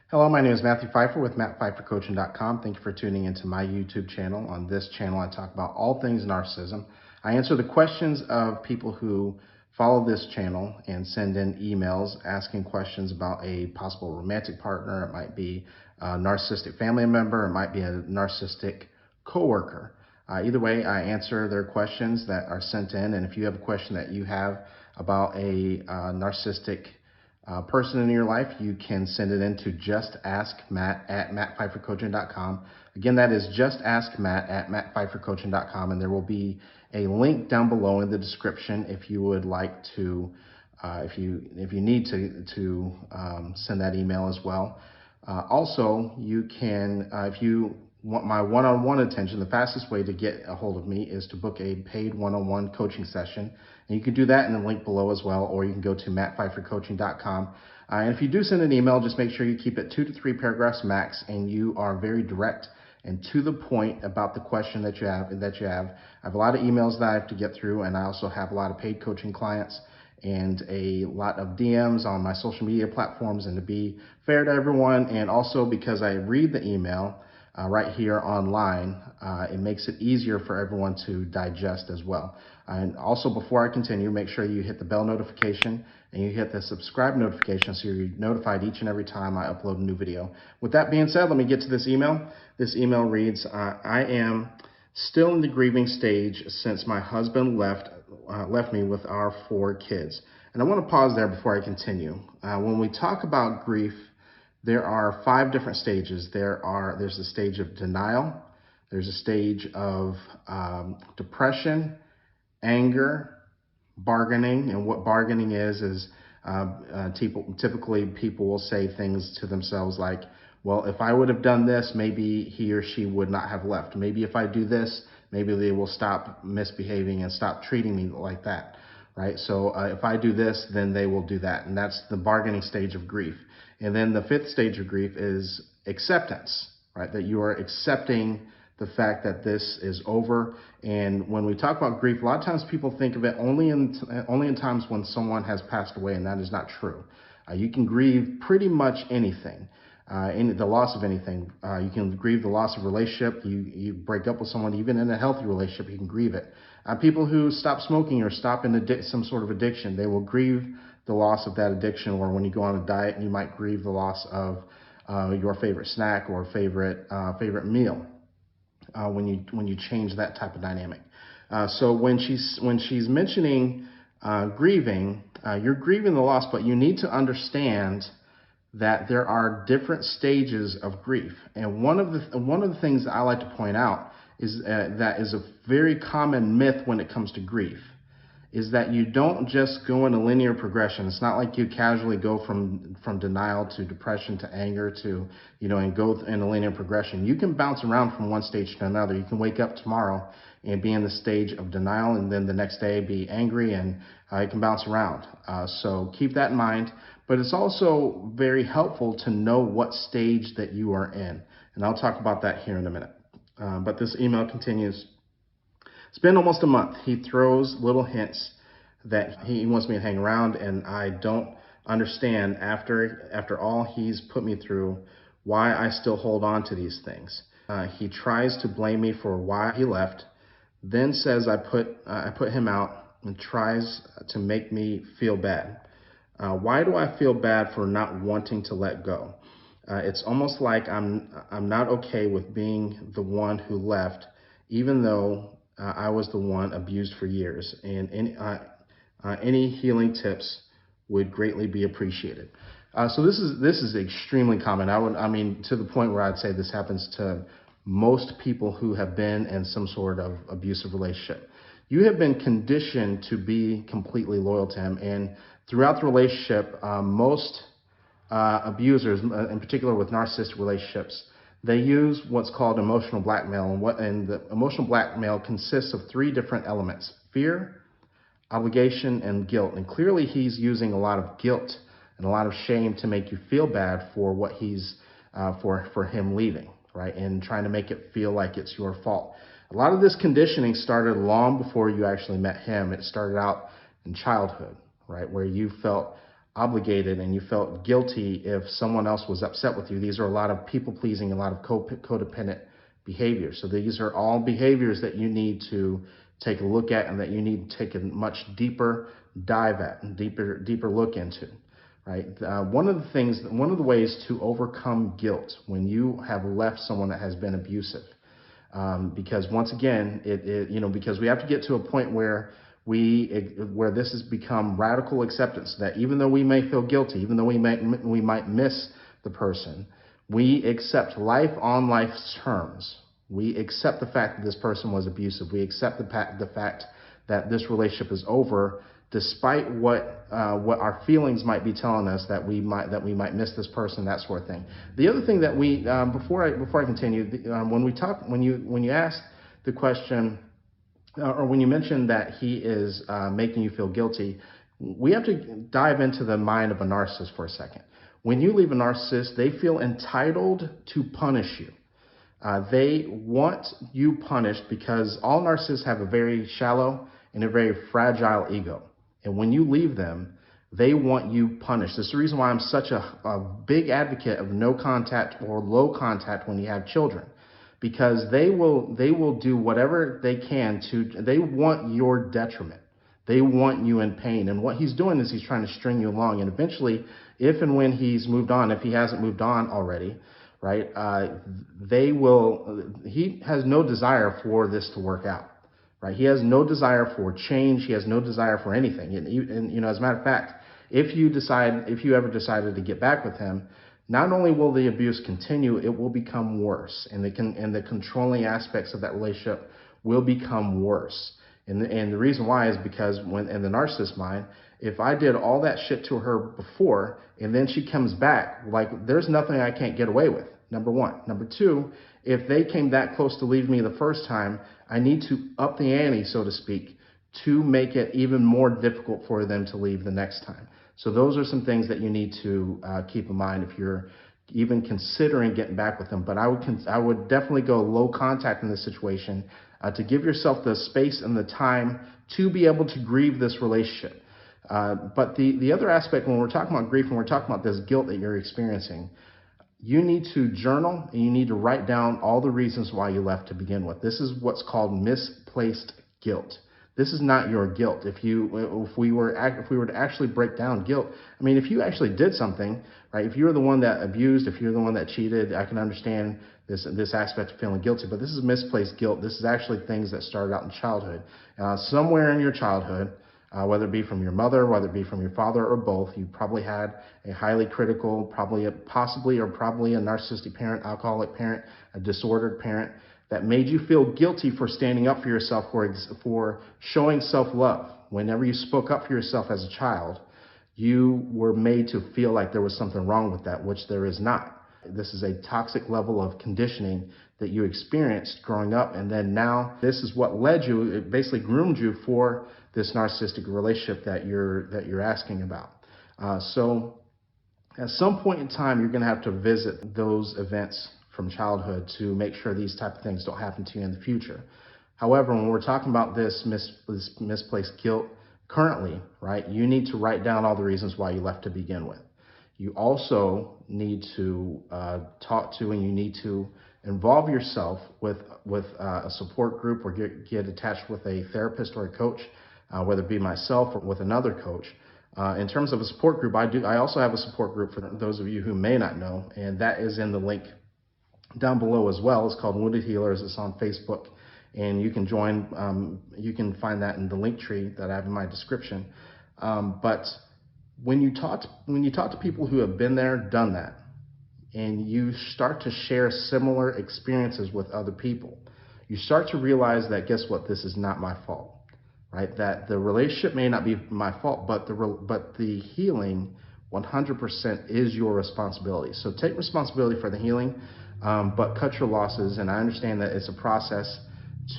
Hello, my name is Matthew Pfeiffer with MattPfeifferCoaching.com. Thank you for tuning into my YouTube channel. On this channel, I talk about all things narcissism. I answer the questions of people who follow this channel and send in emails asking questions about a possible romantic partner. It might be a narcissistic family member. It might be a narcissistic coworker. Either way, I answer their questions that are sent in. And if you have a question that you have about a narcissistic person in your life, you can send it in to justaskmatt@mattpfeiffercoaching.com. Again, that is justaskmatt@mattpfeiffercoaching.com, and there will be a link down below in the description if you would like to, if you need to send that email as well. Also, you can, if you want my one-on-one attention, the fastest way to get a hold of me is to book a paid one-on-one coaching session. And you can do that in the link below as well, or you can go to mattpfeiffercoaching.com. And if you do send an email, just make sure you keep it 2 to 3 paragraphs max, and you are very direct and to the point about the question that you have. I have a lot of emails that I have to get through, and I also have a lot of paid coaching clients and a lot of DMs on my social media platforms. And to be fair to everyone, and also because I read the email right here online, it makes it easier for everyone to digest as well. And also, before I continue, make sure you hit the bell notification and you hit the subscribe notification so you're notified each and every time I upload a new video. With that being said, let me get to this email. This email reads, I am still in the grieving stage since my husband left me with our 4 kids. And I want to pause there before I continue. When we talk about grief, there are 5 different stages. There's a stage of denial. There's a stage of depression, anger, bargaining. And what bargaining is typically people will say things to themselves like, well, if I would have done this, maybe he or she would not have left. Maybe if I do this, maybe they will stop misbehaving and stop treating me like that, right? So if I do this, then they will do that. And that's the bargaining stage of grief. And then the 5th stage of grief is acceptance, right? That you are accepting the fact that this is over. And when we talk about grief, a lot of times people think of it only in times when someone has passed away, and that is not true. You can grieve pretty much anything. The loss of anything. You can grieve the loss of a relationship. You break up with someone, even in a healthy relationship, you can grieve it. People who stop smoking or stop in some sort of addiction, they will grieve the loss of that addiction. Or when you go on a diet, you might grieve the loss of your favorite snack or favorite meal when you change that type of dynamic. So when she's mentioning grieving, you're grieving the loss, but you need to understand that there are different stages of grief. And one of the things that I like to point out is that is a very common myth when it comes to grief, is that you don't just go in a linear progression. It's not like you casually go from denial to depression to anger to, and go in a linear progression. You can bounce around from one stage to another. You can wake up tomorrow and be in the stage of denial, and then the next day be angry, and it can bounce around. So keep that in mind. But it's also very helpful to know what stage that you are in. And I'll talk about that here in a minute. But this email continues. It's been almost a month. He throws little hints that he wants me to hang around, and I don't understand, after all he's put me through, why I still hold on to these things. He tries to blame me for why he left, then says I put him out, and tries to make me feel bad. Why do I feel bad for not wanting to let go? It's almost like I'm not okay with being the one who left, even though I was the one abused for years. And any healing tips would greatly be appreciated. So this is extremely common. I mean, to the point where I'd say this happens to most people who have been in some sort of abusive relationship. You have been conditioned to be completely loyal to him, and throughout the relationship, most abusers, in particular with narcissistic relationships, they use what's called emotional blackmail. And the emotional blackmail consists of 3 different elements: fear, obligation, and guilt. And clearly he's using a lot of guilt and a lot of shame to make you feel bad for what he's, for him leaving, right? And trying to make it feel like it's your fault. A lot of this conditioning started long before you actually met him. It started out in childhood, right? Where you felt obligated and you felt guilty if someone else was upset with you. These are a lot of people pleasing, a lot of codependent behaviors. So these are all behaviors that you need to take a look at and that you need to take a much deeper dive at and deeper look into. Right. One of the ways to overcome guilt when you have left someone that has been abusive, because once again, because we have to get to a point where this has become radical acceptance that even though we may feel guilty, even though we might miss the person, we accept life on life's terms. We accept the fact that this person was abusive. We accept the fact that this relationship is over, despite what our feelings might be telling us that we might miss this person, that sort of thing. The other thing that we before I continue, when you ask the question, or when you mention that he is making you feel guilty, we have to dive into the mind of a narcissist for a second. When you leave a narcissist, they feel entitled to punish you. They want you punished because all narcissists have a very shallow and a very fragile ego. And when you leave them, they want you punished. This is the reason why I'm such a big advocate of no contact or low contact when you have children. Because they will do whatever they can they want your detriment. They want you in pain. And what he's doing is he's trying to string you along. And eventually, if and when he's moved on, if he hasn't moved on already, right, he has no desire for this to work out. Right? He has no desire for change. He has no desire for anything. And as a matter of fact, if you ever decided to get back with him, not only will the abuse continue, it will become worse, and the controlling aspects of that relationship will become worse. And the reason why is because in the narcissist's mind, if I did all that shit to her before and then she comes back, like, there's nothing I can't get away with. Number one. Number two, if they came that close to leaving me the first time, I need to up the ante, so to speak, to make it even more difficult for them to leave the next time. So those are some things that you need to keep in mind if you're even considering getting back with them. But I would definitely go low contact in this situation to give yourself the space and the time to be able to grieve this relationship. But the other aspect, when we're talking about grief and we're talking about this guilt that you're experiencing, you need to journal and you need to write down all the reasons why you left to begin with. This is what's called misplaced guilt. This is not your guilt. If we were to actually break down guilt, I mean, if you actually did something, right? If you're the one that abused, if you're the one that cheated, I can understand this aspect of feeling guilty. But this is misplaced guilt. This is actually things that started out in childhood. Somewhere in your childhood, whether it be from your mother, whether it be from your father, or both, you probably had a highly critical, probably a narcissistic parent, alcoholic parent, a disordered parent, that made you feel guilty for standing up for yourself, for showing self-love. Whenever you spoke up for yourself as a child, you were made to feel like there was something wrong with that, which there is not. This is a toxic level of conditioning that you experienced growing up, and then now this is what led you, it basically groomed you for this narcissistic relationship that you're asking about. So at some point in time, you're going to have to visit those events from childhood to make sure these type of things don't happen to you in the future. However, when we're talking about this misplaced guilt currently, right, you need to write down all the reasons why you left to begin with. You also need to talk to, and you need to involve yourself with a support group, or get attached with a therapist or a coach, whether it be myself or with another coach. In terms of a support group, I also have a support group for those of you who may not know, and that is in the link down below as well. It's called Wounded Healers. It's on Facebook, and you can join. You can find that in the link tree that I have in my description. But when you talk to people who have been there, done that, and you start to share similar experiences with other people, you start to realize that, guess what? This is not my fault, right? That the relationship may not be my fault, but the healing 100% is your responsibility. So take responsibility for the healing, but cut your losses. And I understand that it's a process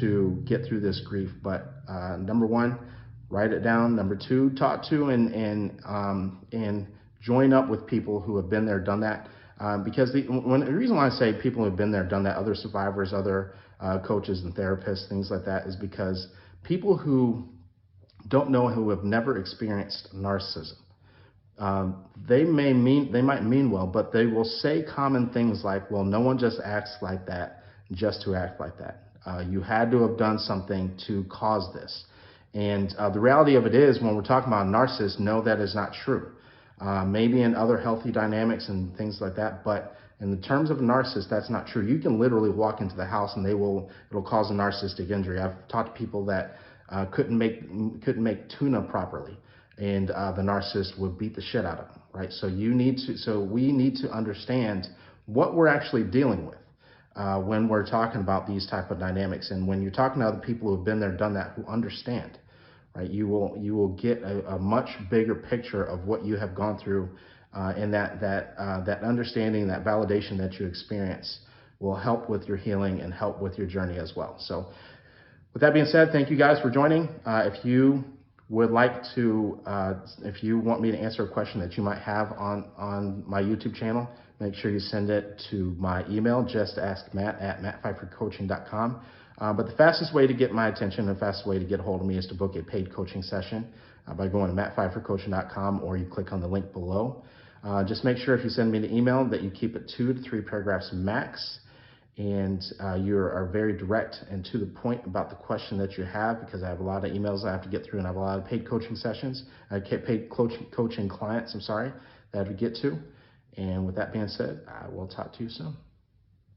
to get through this grief, but number one, write it down. Number two, talk to and join up with people who have been there, done that. Because the reason why I say people who have been there, done that, other survivors, other coaches and therapists, things like that, is because people who don't know, who have never experienced narcissism, they might mean well, but they will say common things like, well, no one just acts like that just to act like that. You had to have done something to cause this. And the reality of it is, when we're talking about narcissists, no, that is not true. Maybe in other healthy dynamics and things like that, but in the terms of a narcissist, that's not true. You can literally walk into the house and it'll cause a narcissistic injury. I've talked to people that couldn't make tuna properly, and the narcissist would beat the shit out of them, right? So we need to understand what we're actually dealing with when we're talking about these type of dynamics. And when you're talking to other people who've been there, done that, who understand, right? You will get a much bigger picture of what you have gone through, and that understanding, that validation that you experience will help with your healing and help with your journey as well. So with that being said, thank you guys for joining. If you would like to, if you want me to answer a question that you might have on my YouTube channel, make sure you send it to my email, justaskmatt@mattpfeiffercoaching.com. But the fastest way to get my attention, the fastest way to get a hold of me is to book a paid coaching session by going to mattpfeiffercoaching.com, or you click on the link below. Just make sure if you send me the email that you keep it 2 to 3 paragraphs max, and you are very direct and to the point about the question that you have, because I have a lot of emails I have to get through, and I have a lot of paid coaching sessions, paid coaching clients, that I have to get to. And with that being said, I will talk to you soon.